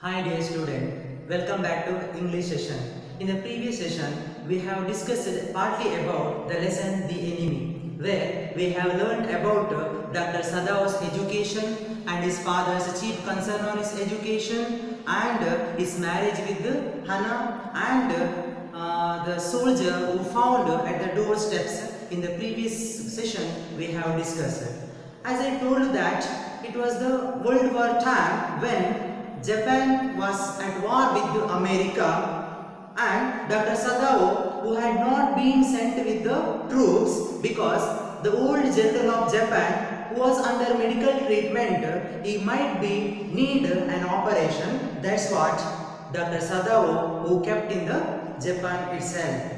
Hi dear student, welcome back to English session. In the previous session, we have discussed partly about the lesson The Enemy, where we have learned about Dr. Sadao's education and his father's chief concern on his education and his marriage with Hannah and the soldier who found at the doorsteps. In the previous session, we have discussed. As I told that it was the World War time when Japan was at war with America and Dr. Sadao, who had not been sent with the troops because the old general of Japan who was under medical treatment, he might be need an operation. That's what Dr. Sadao who kept in the Japan itself.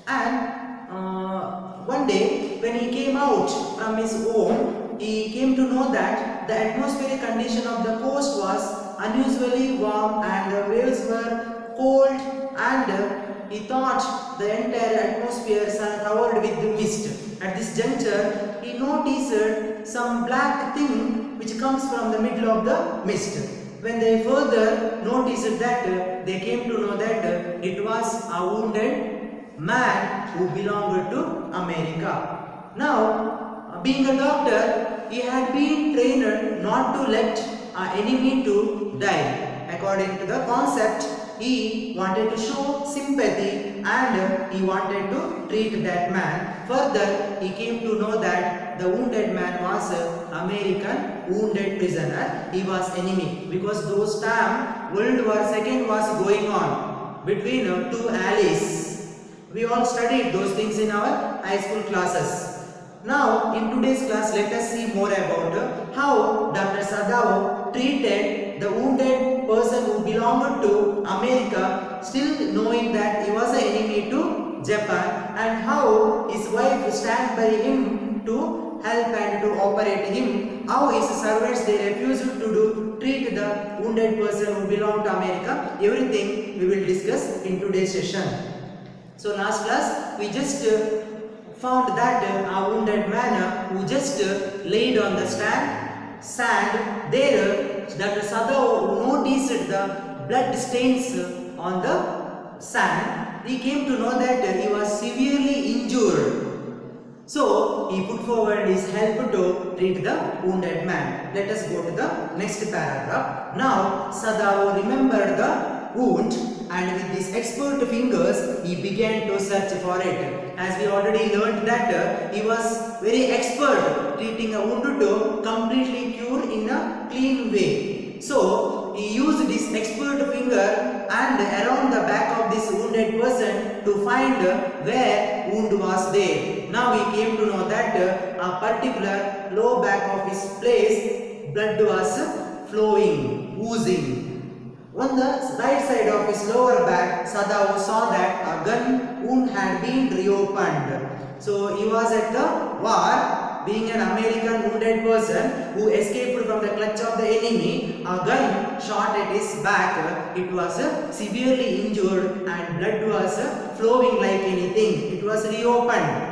And one day when he came out from his home, he came to know that the atmospheric condition of the coast was unusually warm and the waves were cold, and he thought the entire atmosphere was covered with mist. At this juncture, he noticed some black thing which comes from the middle of the mist. When they further noticed that, they came to know that it was a wounded man who belonged to America. Now, being a doctor, he had been trained not to let an enemy to die. According to the concept, he wanted to show sympathy and he wanted to treat that man. Further, he came to know that the wounded man was an American wounded prisoner. He was enemy because those time World War II was going on between two allies. We all studied those things in our high school classes. Now, in today's class, let us see more about how Dr. Sadao treated the wounded person who belonged to America, still knowing that he was an enemy to Japan, and how his wife stand by him to help and to operate him, how his servants they refused to treat the wounded person who belonged to America. Everything we will discuss in today's session. So last class we just found that a wounded man who just laid on the sand. There Dr. Sadao noticed the blood stains on the sand. He came to know that he was severely injured. So he put forward his help to treat the wounded man. Let us go to the next paragraph. Now Sadao remembered the wound, and with his expert fingers he began to search for it. As we already learned that he was very expert treating a wound to completely cure in a clean way. So he used his expert finger and around the back of this wounded person to find where wound was there. Now he came to know that a particular low back of his place blood was flowing, oozing. On the right side of his lower back, Sadao saw that a gun wound had been reopened. So he was at the war, being an American wounded person who escaped from the clutch of the enemy. A gun shot at his back. It was severely injured and blood was flowing like anything. It was reopened.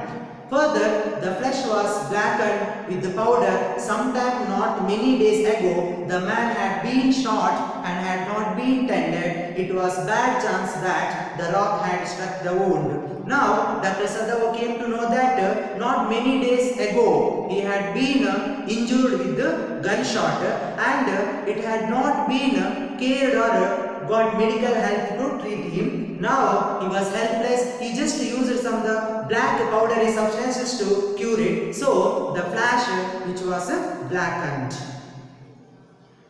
Further, the flesh was blackened with the powder. Sometime not many days ago, the man had been shot and had not been tended. It was bad chance that the rock had struck the wound. Now, Dr. Sadao came to know that not many days ago, he had been injured with the gunshot and it had not been cared or got medical help to treat him. Now he was helpless. He just used some of the black powdery substances to cure it. So the flesh which was blackened.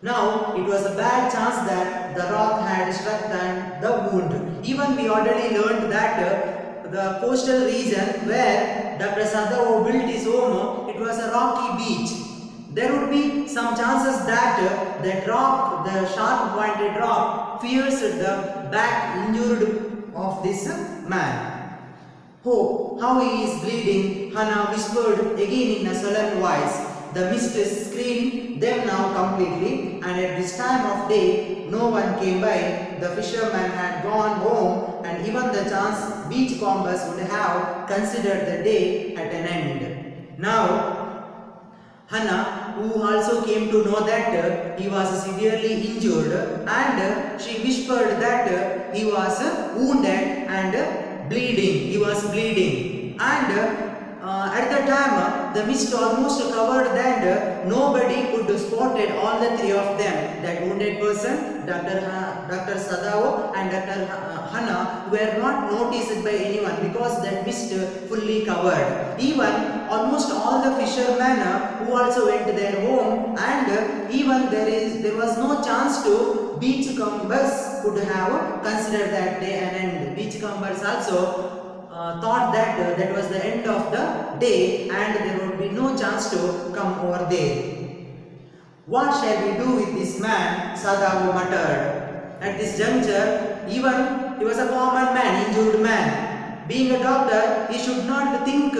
Now it was a bad chance that the rock had struck the wound. Even we already learned that the coastal region where Dr. Sadao built his home, it was a rocky beach. There would be some chances that that rock, the sharp pointed rock, pierced the back injured of this man. Oh, how he is bleeding, Hannah whispered again in a sullen voice. The mist screened them now completely, and at this time of day no one came by. The fisherman had gone home, and even the chance beachcombers would have considered the day at an end. Now Hannah who also came to know that he was severely injured, and she whispered that he was wounded and bleeding. He was bleeding, and at the time the mist almost covered that nobody could spotted all the three of them. That wounded person, Dr. Sadao and Dr. Hana, were not noticed by anyone because that mist fully covered. Even almost all the fishermen who also went to their home, and even there was no chance to beachcombers could have considered that day, and beachcombers also thought that that was the end of the day and there would be no chance to come over there. What shall we do with this man? Sadao muttered. At this juncture, even he was a common man, injured man. Being a doctor, he should not think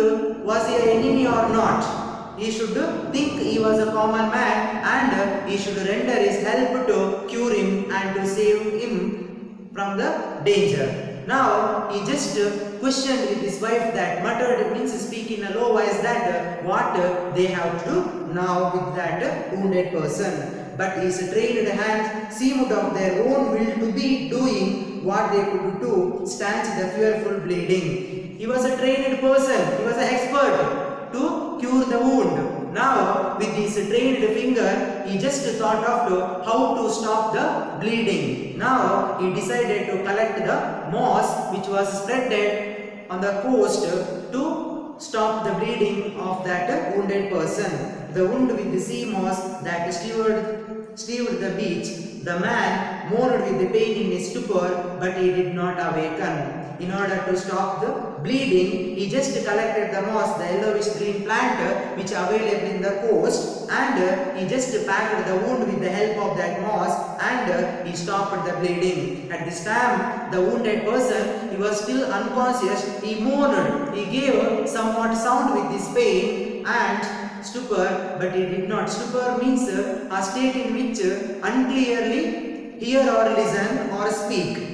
was he an enemy or not. He should think he was a common man and he should render his help to cure him and to save him from the danger. Now he just questioned with his wife, that muttered means speak in a low voice, that what they have to do now with that wounded person. But his trained hands seemed of their own will to be doing what they could do to stanch the fearful bleeding. He was a trained person, he was an expert to cure the wound. Now with his trained finger, he just thought of how to stop the bleeding. Now he decided to collect the moss which was spread on the coast to stop the bleeding of that wounded person. The wound with the sea moss that stewed the beach. The man moaned with the pain in his stupor, but he did not awaken. In order to stop the bleeding, he just collected the moss, the yellowish green plant which available in the coast, and he just packed the wound with the help of that moss, and he stopped the bleeding. At this time, the wounded person, he was still unconscious. He moaned, he gave somewhat sound with his pain and stupor, but he did not. Stupor means a state in which unclearly hear or listen or speak.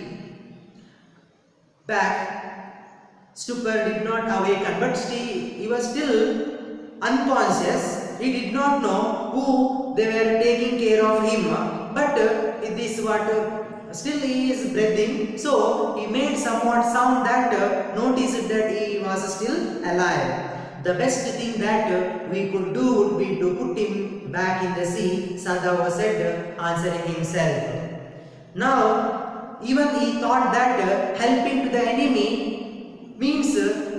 Back, stupor did not awaken, but he was still unconscious. He did not know who they were taking care of him, but this still he is breathing, so he made somewhat sound that noticed that he was still alive. The best thing that we could do would be to put him back in the sea, Sadao said, answering himself. Now, even he thought that helping to the enemy means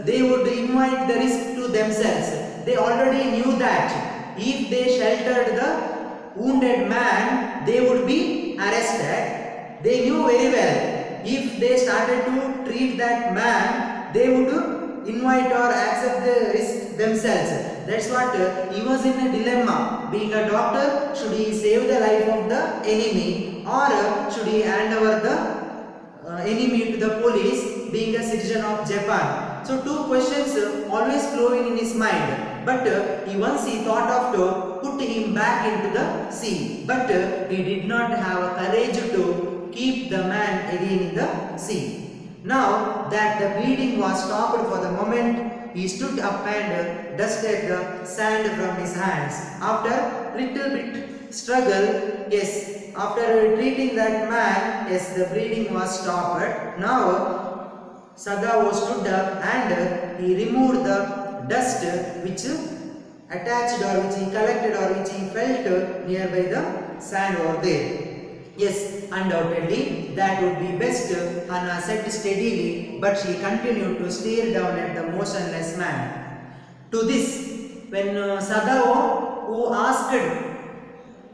they would invite the risk to themselves. They already knew that if they sheltered the wounded man, they would be arrested. They knew very well if they started to treat that man, they would invite or accept the risk themselves. That's what he was in a dilemma. Being a doctor, should he save the life of the enemy, or should he hand over the enemy to the police, being a citizen of Japan? So two questions always flowing in his mind. But once he thought of to put him back into the sea. But he did not have courage to keep the man again in the sea. Now that the bleeding was stopped for the moment, he stood up and dusted the sand from his hands. After little bit struggle, yes, after treating that man, yes, the bleeding was stopped. Now Sadao stood up and he removed the dust which attached or which he collected or which he felt nearby the sand over there. Yes, undoubtedly that would be best, Hana said steadily, but she continued to stare down at the motionless man. To this, when Sadao, who asked,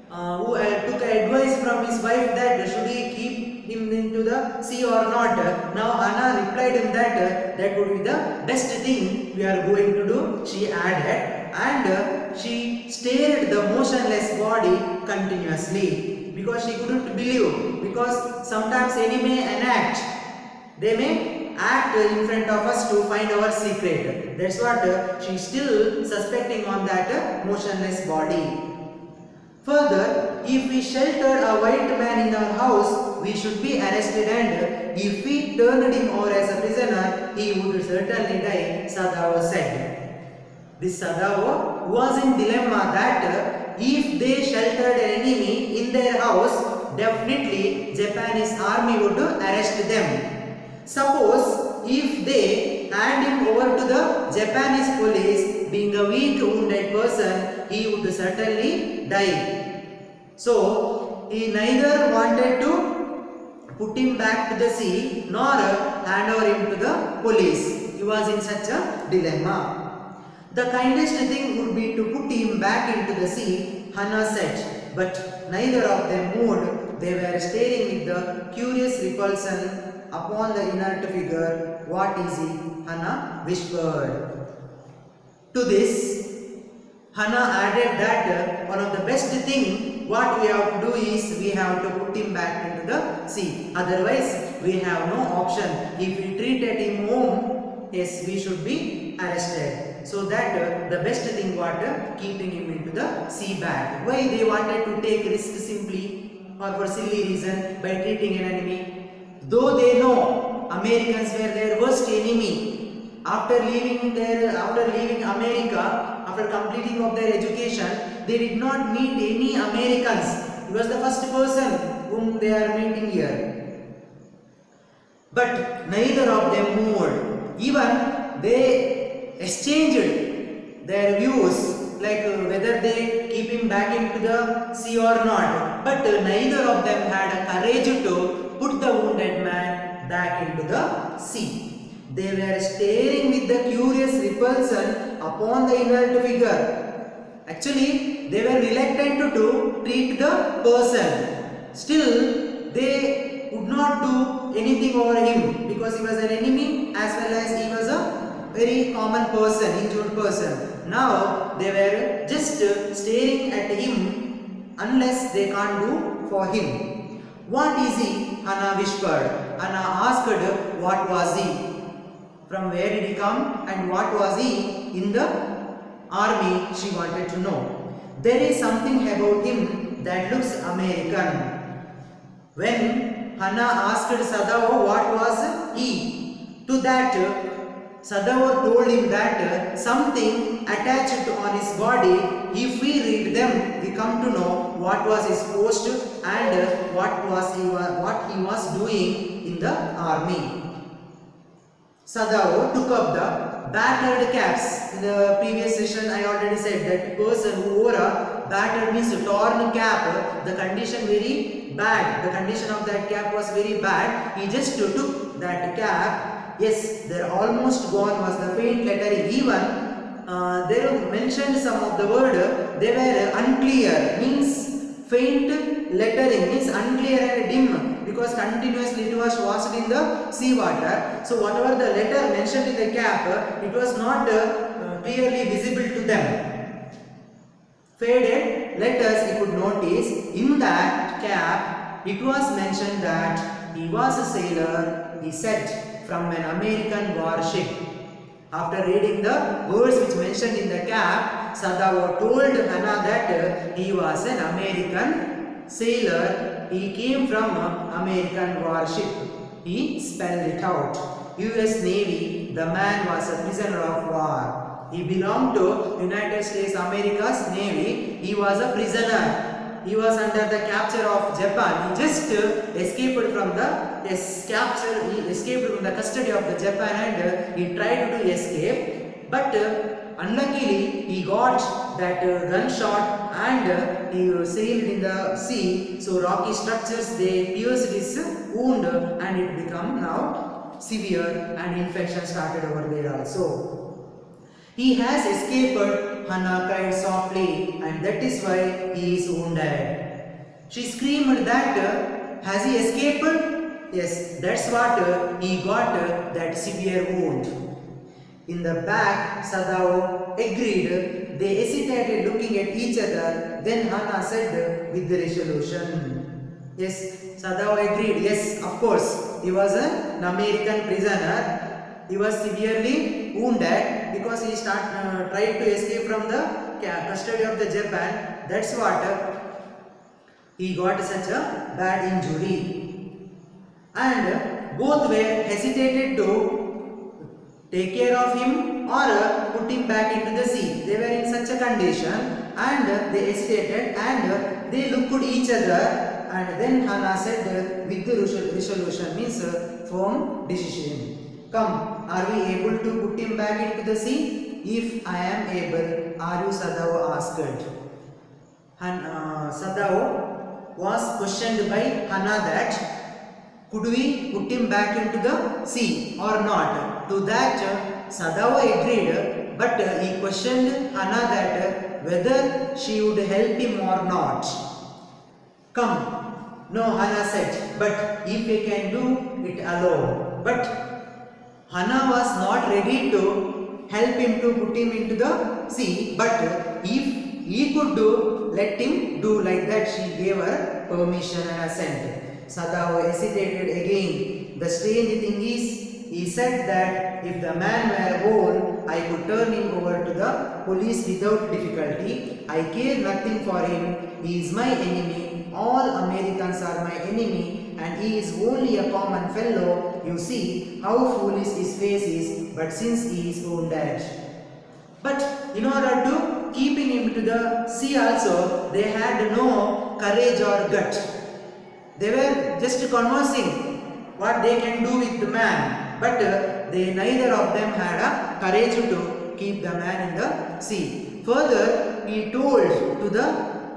took advice from his wife that should he keep him into the sea or not, now Hana replied him that that would be the best thing we are going to do, she added, and she stared the motionless body continuously. Because she couldn't believe, because sometimes enemy enact, they may act in front of us to find our secret. That's what she still suspecting on that motionless body. Further, if we shelter a white man in our house, we should be arrested, and if we turned him over as a prisoner, he would certainly die, Sadao said. This Sadao was in dilemma that if they sheltered an enemy in their house, definitely Japanese army would arrest them. Suppose if they hand him over to the Japanese police, being a weak wounded person, he would certainly die. So he neither wanted to put him back to the sea nor hand over him to the police. He was in such a dilemma. The kindest thing would be to put him back into the sea, Hana said, but neither of them moved. They were staring with the curious repulsion upon the inert figure. What is he? Hana whispered. To this, Hana added that one of the best thing what we have to do is we have to put him back into the sea. Otherwise, we have no option. If we treated him home, yes, we should be arrested. So that the best thing what keeping him into the sea back. Why they wanted to take risk simply or for silly reason by treating an enemy? Though they know Americans were their worst enemy. After leaving America, after completing of their education, they did not meet any Americans. He was the first person whom they are meeting here. But neither of them moved. Even they exchanged their views, like whether they keep him back into the sea or not. But neither of them had a courage to put the wounded man back into the sea. They were staring with the curious repulsion upon the inert figure. Actually, they were reluctant to treat the person. Still, they would not do anything over him because he was an enemy as well as he was a very common person, injured person. Now they were just staring at him unless they can't do for him. What is he? Hana whispered. Hana asked what was he? From where did he come and what was he in the army? She wanted to know. There is something about him that looks American. When Hana asked Sadao what was he, to that Sadao told him that something attached on his body. If we read them, we come to know what was his post and what he was doing in the army. Sadao took up the battered caps. In the previous session, I already said that person who wore a battered means a torn cap, the condition very bad. The condition of that cap was very bad. He just took that cap. Yes, there almost gone was the faint lettering. Even they mentioned some of the word, they were unclear, means faint lettering, means unclear and dim, because continuously it was washed in the seawater. So whatever the letter mentioned in the cap, it was not clearly visible to them. Faded letters you could notice. In that cap, it was mentioned that he was a sailor, he said, from an American warship. After reading the words which mentioned in the cap, Sadao told Hana that he was an American sailor. He came from an American warship. He spelled it out. US Navy, the man was a prisoner of war. He belonged to United States America's Navy. He was a prisoner. He was under the capture of Japan. He just escaped from the custody of the Japan and he tried to escape. But unluckily, he got that gunshot and he sailed in the sea. So rocky structures, they pierced his wound and it became now severe and infection started over there also. He has escaped, Hana cried softly, and that is why he is wounded. She screamed that, has he escaped? Yes, that's what he got that severe wound. In the back, Sadao agreed. They hesitated looking at each other. Then Hana said with the resolution. Yes, Sadao agreed. Yes, of course, he was an American prisoner. He was severely wounded because he tried to escape from the custody of the Japan. That's what he got such a bad injury. And both were hesitated to take care of him or put him back into the sea. They were in such a condition. and they hesitated and they looked at each other, and then Hannah said with the resolution, means firm decision. Come, are we able to put him back into the sea? If I am able, are you? Sadao asked. Sadao was questioned by Hannah that could we put him back into the sea or not? To that Sadao agreed, but he questioned Hannah that whether she would help him or not. Come, no, Hannah said, but if we can do it alone. But Hannah was not ready to help him to put him into the sea, but if he could let him do like that. She gave her permission and assent. Sadao hesitated again. The strange thing is, he said that if the man were whole, I could turn him over to the police without difficulty. I care nothing for him. He is my enemy. All Americans are my enemy, and he is only a common fellow. You see how foolish his face is, but since he is wounded. But in order to keeping him to the sea also, they had no courage or gut. They were just conversing what they can do with the man, but they neither of them had a courage to keep the man in the sea. Further, he told to the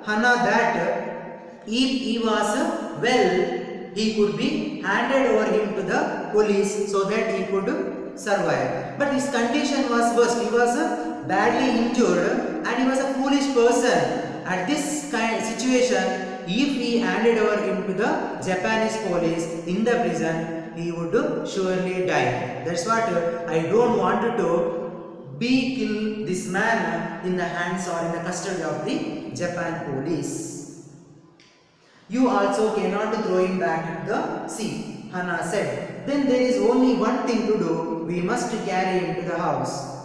Hannah that if he was well, he could be handed over him to the police so that he could survive. But his condition was worse. He was badly injured and he was a foolish person. At this kind of situation, if he handed over him to the Japanese police in the prison, he would surely die. That's what I don't want to kill this man in the hands or in the custody of the Japan police. You also cannot throw him back into the sea, Hannah said. Then there is only one thing to do. We must carry him to the house.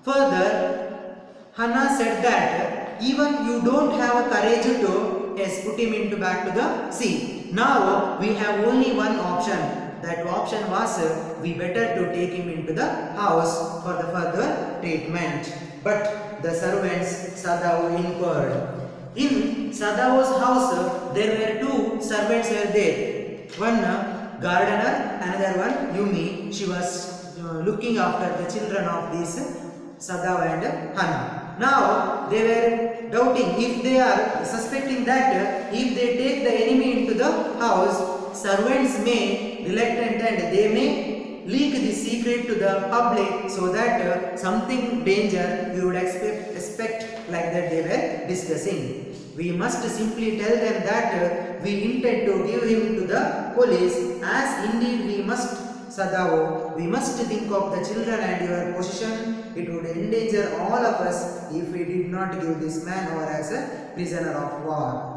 Further, Hannah said that even you don't have a courage to put him back to the sea. Now we have only one option. That option was we better to take him into the house for the further treatment. But the servants Sadao inquired. In Sadao's house, there were two servants were there. One gardener, another one Yumi. She was looking after the children of these Sadao and Hannah. Now they were doubting if they are suspecting that if they take the enemy into the house, servants may reluctant and they may leak the secret to the public so that something danger you would expect like that they were discussing. We must simply tell them that we intend to give him to the police, as indeed we must, Sadao. We must think of the children and your position. It would endanger all of us if we did not give this man over as a prisoner of war.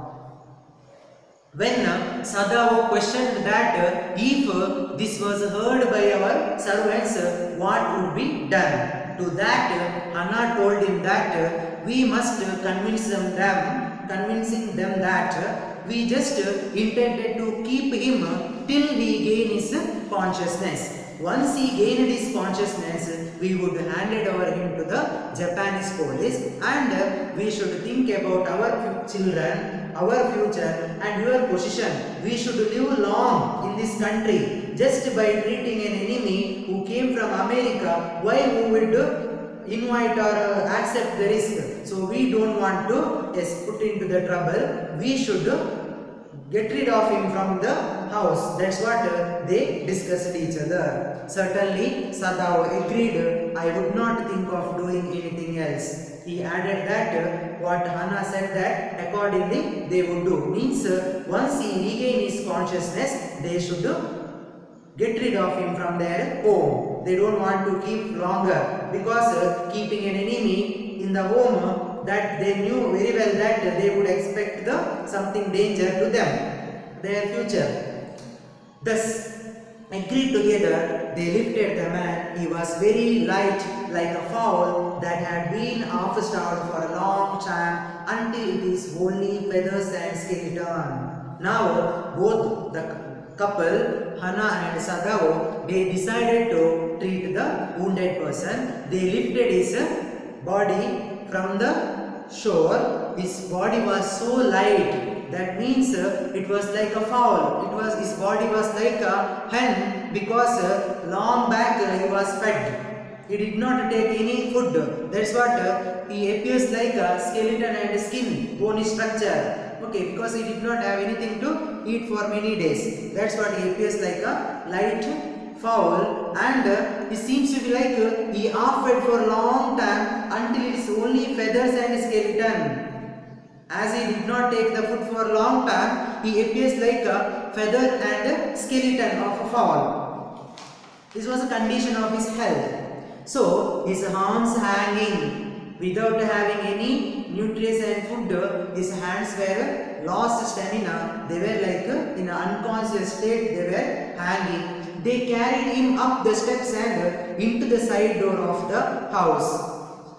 When Sadao questioned that if this was heard by our servants, what would be done? To that, Hannah told him that we must convincing them that we just intended to keep him till we gain his consciousness. Once he gained his consciousness, we would hand it over him to the Japanese police, and we should think about our children, our future and your position. We should live long in this country. Just by treating an enemy who came from America, why we would invite or accept the risk? So we don't want to put into the trouble. We should get rid of him from the house. That's what they discussed each other. Certainly Sadao agreed. I would not think of doing anything else. He added that what Hannah said that accordingly they would do. Means once he regains his consciousness, they should get rid of him from their home. They don't want to keep longer, because keeping an enemy in the home, that they knew very well that they would expect something danger to them, their future. Thus, agreed together, they lifted the man. He was very light, like a fowl that had been half starved for a long time, until it is only feathers and skeleton. Now, both the couple, Hannah and Sadao, they decided to treat the wounded person. They lifted his body from the shore. His body was so light. That means it was like a fowl. His body was like a hen because long back he was fed. He did not take any food. That's what he appears like a skeleton and skin, bony structure. Okay, because he did not have anything to eat for many days. That's what he appears like a light fowl, and he seems to be like he half-fed for a long time until it is only feathers and skeleton. As he did not take the food for a long time, he appears like a feather and skeleton of a fowl. This was a condition of his health. So his arms hanging without having any nutrients and food. His hands were lost stamina. They were like in an unconscious state. They were hanging. They carried him up the steps and into the side door of the house.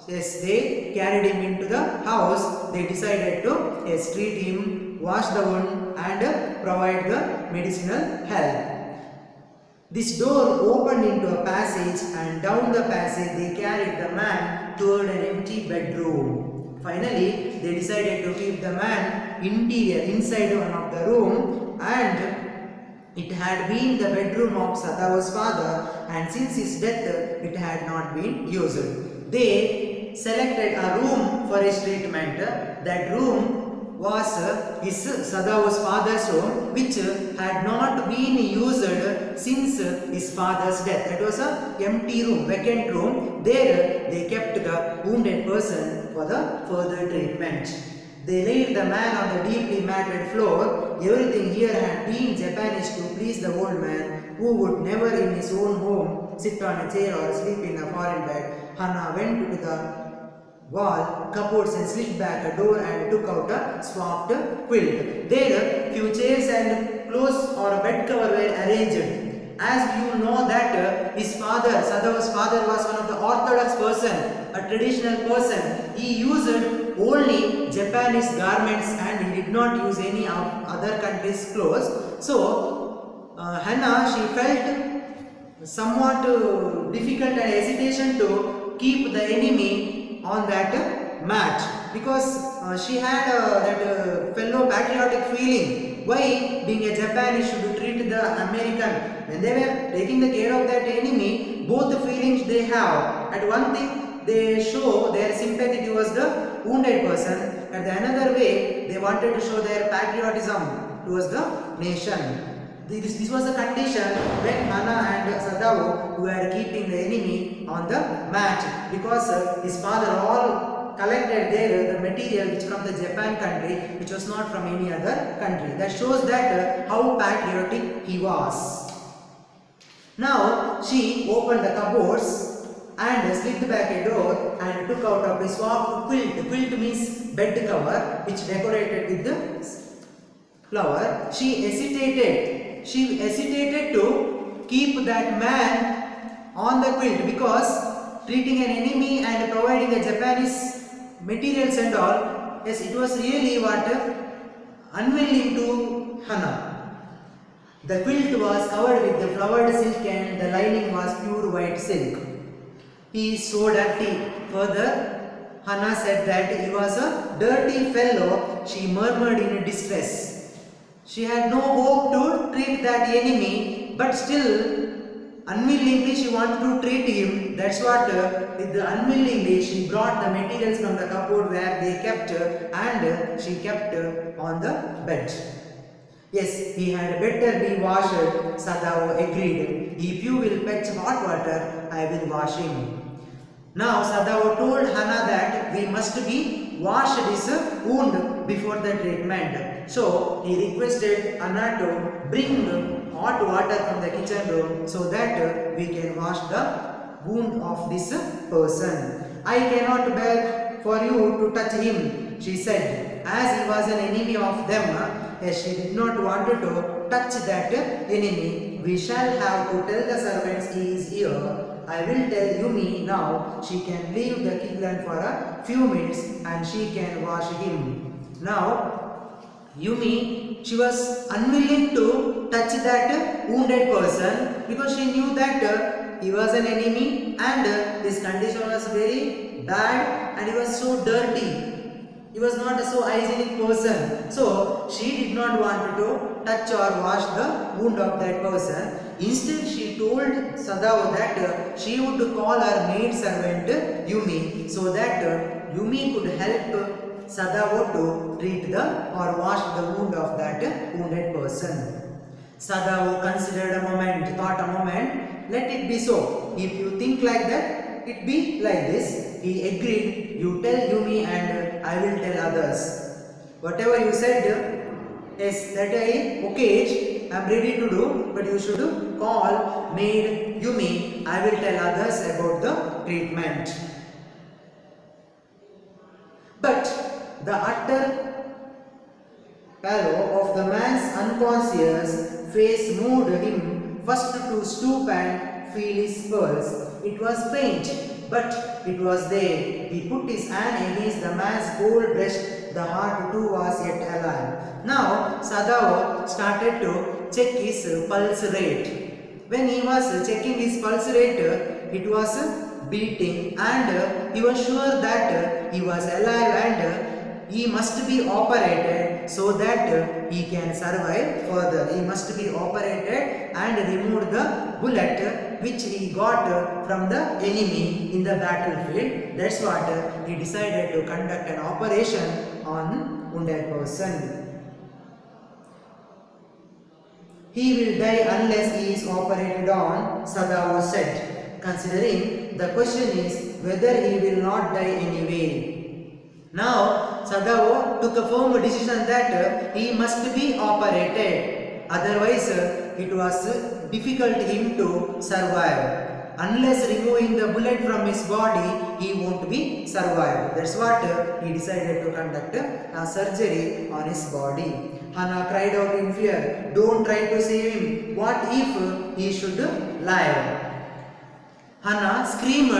Yes, they carried him into the house. They decided to treat him, wash the wound and provide the medicinal help. This door opened into a passage, and down the passage they carried the man toward an empty bedroom. Finally, they decided to keep the man inside one of the room, and it had been the bedroom of Sadao's father, and since his death it had not been used. They selected a room for his treatment. That room was Sadao's father's room, which had not been used since his father's death. It was an empty room, vacant room. There they kept the wounded person for the further treatment. They laid the man on the deeply matted floor. Everything here had been Japanese to please the old man, who would never in his own home sit on a chair or sleep in a foreign bed. Hana went to the wall cupboards and slid back a door and took out a swapped quilt. There few chairs and clothes or a bed cover were arranged. As you know that his father, Sadao's father, was one of the orthodox person, a traditional person. He used only Japanese garments and he did not use any of other countries' clothes. So Hannah, she felt somewhat difficult and hesitation to keep the enemy on that mat, because she had that fellow patriotic feeling. Why being a Japanese should treat the American? When they were taking the care of that enemy, both the feelings they have. At one thing they show their sympathy towards the wounded person, at the another way they wanted to show their patriotism towards the nation. This was a condition when Hana and Sadao were keeping the enemy on the mat, because his father all collected there the material which from the Japan country, which was not from any other country. That shows that how patriotic he was. Now she opened the cupboards and slid back a door and took out of a swapped quilt. Quilt means bed cover which decorated with the flower. She hesitated to keep that man on the quilt, because treating an enemy and providing the Japanese materials and all, yes, it was really what unwilling to Hana. The quilt was covered with the flowered silk and the lining was pure white silk. He is so dirty. Further, Hana said that he was a dirty fellow. She murmured in distress. She had no hope to treat that enemy, but still unwillingly she wanted to treat him. That's what with the unwillingly she brought the materials from the cupboard where they kept and she kept on the bed. Yes, he had better be washed, Sadao agreed. If you will fetch hot water, I will wash him. Now Sadao told Hana that we must be wash this wound before the treatment. So he requested Hana to bring hot water from the kitchen room so that we can wash the wound of this person. I cannot bear for you to touch him, she said, as he was an enemy of them. As she did not want to touch that enemy. We shall have to tell the servants he is here. I will tell Yumi now. She can leave the kitchen for a few minutes and she can wash him. Now Yumi, she was unwilling to touch that wounded person because she knew that he was an enemy and his condition was very bad and he was so dirty. He was not a so hygienic person. So she did not want to touch or wash the wound of that person. Instead, she told Sadao that she would call her maid servant Yumi, so that Yumi could help Sadao to treat the or wash the wound of that wounded person. Sadao considered a moment, thought a moment, let it be so. If you think like that, it be like this. He agreed, you tell Yumi and I will tell others. Whatever you said, yes, that I okay, I am ready to do, but you should call maid Yumi, I will tell others about the treatment. But the utter pallor of the man's unconscious face moved him first to stoop and feel his pulse. It was faint, but it was there. He put his hand against the man's cold breast. The heart too was yet alive. Now Sadao started to check his pulse rate. When he was checking his pulse rate, it was beating, and he was sure that he was alive and he must be operated so that he can survive further. He must be operated and remove the bullet which he got from the enemy in the battlefield. That's what he decided to conduct an operation on wounded person. He will die unless he is operated on, Sadao said, considering the question is whether he will not die anyway. Now Sadao took a firm decision that he must be operated, otherwise it was difficult him to survive. Unless removing the bullet from his body, he won't be survived. That's what he decided to conduct a surgery on his body. Hannah cried out in fear, don't try to save him. What if he should live? Hannah screamed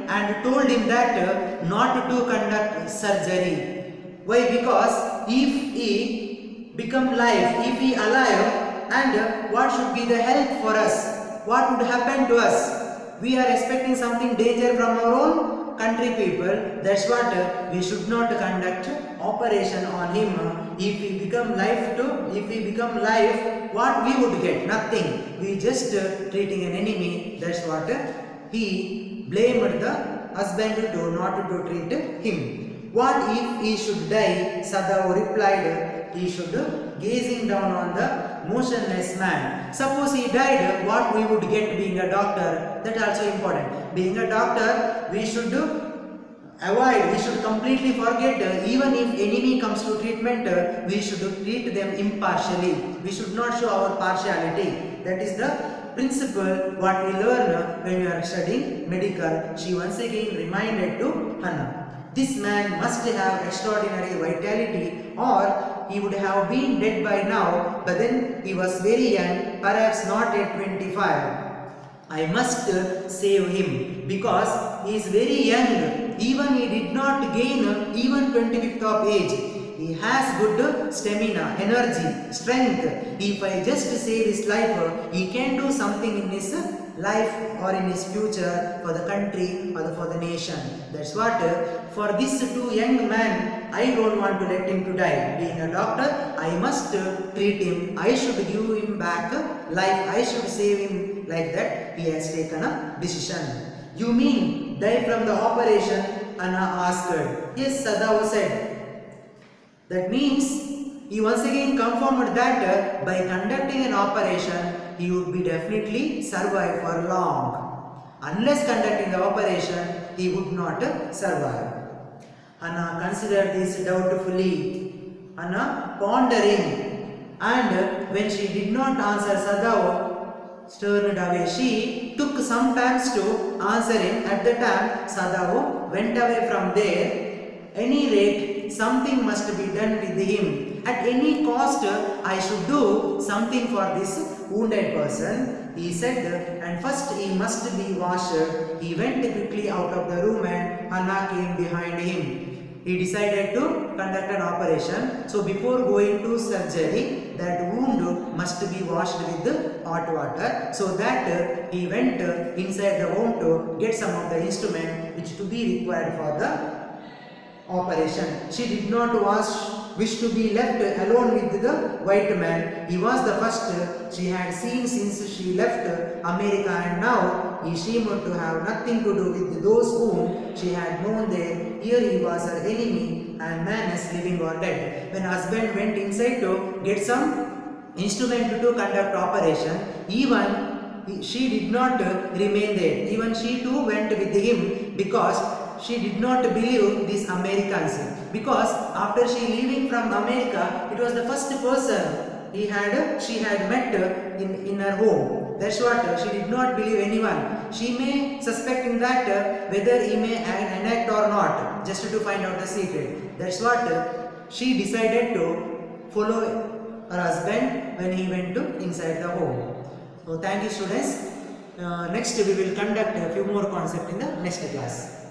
and told him that not to conduct surgery. Why? Because if he become live, if he alive, and what should be the help for us? What would happen to us? We are expecting something danger from our own country people. That's what we should not conduct operation on him. If he become live what we would get? Nothing. We just treating an enemy. That's what he blamed the husband to not to treat him. What if he should die? Sadao replied, he should gazing down on the motionless man. Suppose he died, what we would get being a doctor? That also important. Being a doctor, we should avoid, we should completely forget, even if enemy comes to treatment, we should treat them impartially. We should not show our partiality. That is the principle what we learn when we are studying medical. She once again reminded to Hannah. This man must have extraordinary vitality, or he would have been dead by now, but then he was very young, perhaps not yet 25. I must save him because he is very young. Even he did not gain even 25th of age. He has good stamina, energy, strength. If I just save his life, he can do something in his life or in his future for the country or for the nation. That's what for this two young man, I don't want to let him to die. Being a doctor, I must treat him. I should give him back life. I should save him like that. He has taken a decision. You mean die from the operation? Anna asked. Yes, Sadao said. That means he once again confirmed that by conducting an operation, he would be definitely survive for long. Unless conducting the operation, he would not survive. Hannah considered this doubtfully. Hannah pondering, and when she did not answer Sadao, turned away. She took some time to answer him. At the time, Sadao went away from there. Any rate, something must be done with him. At any cost, I should do something for this wounded person, he said, and first he must be washed. He went quickly out of the room and Hannah came behind him. He decided to conduct an operation. So before going to surgery, that wound must be washed with hot water. So that he went inside the home to get some of the instrument which to be required for the operation. She did not wish to be left alone with the white man. He was the first she had seen since she left America, and now he seemed to have nothing to do with those whom she had known there. Here he was her enemy, and man is living or dead. When husband went inside to get some instrument to conduct operation, even she did not remain there. Even she too went with him, because she did not believe these Americans. Because after she leaving from America, it was the first person she had met in her home. That's what she did not believe anyone. She may suspecting that whether he may enact or not, just to find out the secret. That's what she decided to follow her husband when he went to inside the home. So thank you, students. Next we will conduct a few more concepts in the next class.